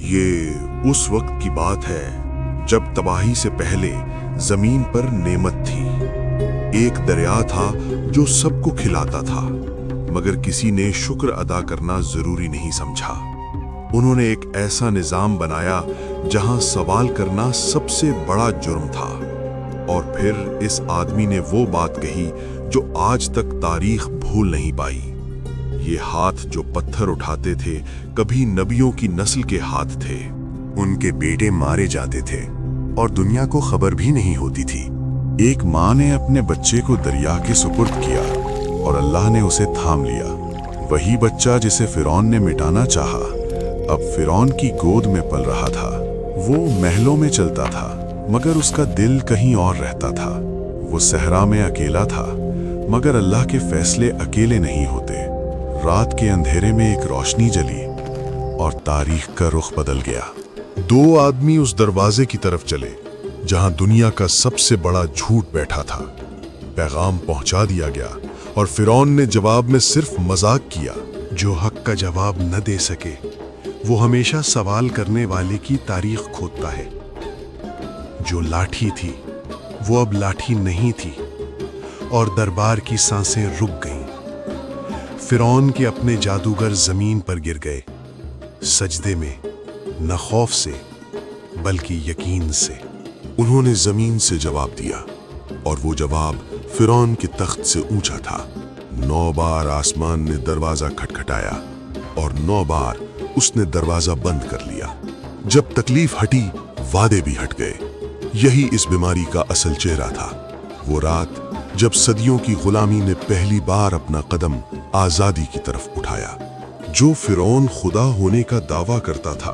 یہ اس وقت کی بات ہے جب تباہی سے پہلے زمین پر نعمت تھی۔ ایک دریا تھا جو سب کو کھلاتا تھا، مگر کسی نے شکر ادا کرنا ضروری نہیں سمجھا۔ انہوں نے ایک ایسا نظام بنایا جہاں سوال کرنا سب سے بڑا جرم تھا۔ اور پھر اس آدمی نے وہ بات کہی جو آج تک تاریخ بھول نہیں پائی۔ یہ ہاتھ جو پتھر اٹھاتے تھے کبھی نبیوں کی نسل کے ہاتھ تھے۔ ان کے بیٹے مارے جاتے تھے اور دنیا کو خبر بھی نہیں ہوتی تھی۔ ایک ماں نے اپنے بچے کو دریا کے سپرد کیا اور اللہ نے اسے تھام لیا۔ وہی بچہ جسے فرعون نے مٹانا چاہا اب فرعون کی گود میں پل رہا تھا۔ وہ محلوں میں چلتا تھا مگر اس کا دل کہیں اور رہتا تھا۔ وہ صحرا میں اکیلا تھا مگر اللہ کے فیصلے اکیلے نہیں ہوتے۔ رات کے اندھیرے میں ایک روشنی جلی اور تاریخ کا رخ بدل گیا۔ دو آدمی اس دروازے کی طرف چلے جہاں دنیا کا سب سے بڑا جھوٹ بیٹھا تھا۔ پیغام پہنچا دیا گیا اور فرعون نے جواب میں صرف مذاق کیا۔ جو حق کا جواب نہ دے سکے وہ ہمیشہ سوال کرنے والے کی تاریخ کھودتا ہے۔ جو لاٹھی تھی وہ اب لاٹھی نہیں تھی اور دربار کی سانسیں رک گئیں۔ فرعون کے اپنے جادوگر زمین پر گر گئے، سجدے میں، نہ خوف سے بلکہ یقین سے۔ انہوں نے زمین سے جواب دیا اور وہ جواب فرعون کے تخت سے اونچا تھا۔ 9 بار آسمان نے دروازہ کھٹکھٹایا اور 9 بار اس نے دروازہ بند کر لیا۔ جب تکلیف ہٹی وعدے بھی ہٹ گئے۔ یہی اس بیماری کا اصل چہرہ تھا۔ وہ رات جب صدیوں کی غلامی نے پہلی بار اپنا قدم آزادی کی طرف اٹھایا۔ جو فرعون خدا ہونے کا دعویٰ کرتا تھا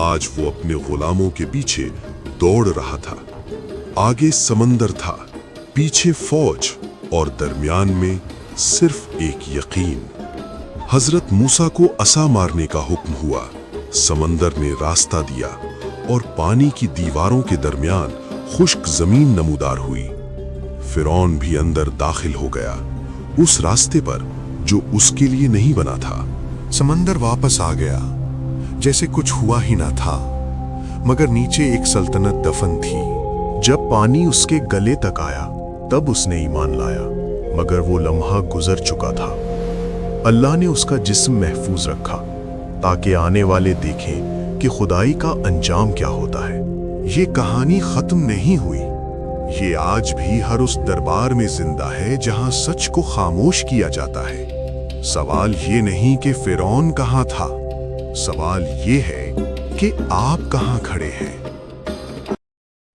آج وہ اپنے غلاموں کے پیچھے دوڑ رہا تھا۔ آگے سمندر تھا، پیچھے فوج اور درمیان میں صرف ایک یقین۔ حضرت موسیٰ کو عصا مارنے کا حکم ہوا۔ سمندر نے راستہ دیا اور پانی کی دیواروں کے درمیان خشک زمین نمودار ہوئی۔ فرعون بھی اندر داخل ہو گیا، اس راستے پر جو اس کے لیے نہیں بنا تھا۔ سمندر واپس آ گیا جیسے کچھ ہوا ہی نہ تھا، مگر نیچے ایک سلطنت دفن تھی۔ جب پانی اس کے گلے تک آیا تب اس نے ایمان لایا، مگر وہ لمحہ گزر چکا تھا۔ اللہ نے اس کا جسم محفوظ رکھا تاکہ آنے والے دیکھیں کہ خدائی کا انجام کیا ہوتا ہے۔ یہ کہانی ختم نہیں ہوئی، یہ آج بھی ہر اس دربار میں زندہ ہے جہاں سچ کو خاموش کیا جاتا ہے۔ سوال یہ نہیں کہ فرعون کہاں تھا، سوال یہ ہے کہ آپ کہاں کھڑے ہیں۔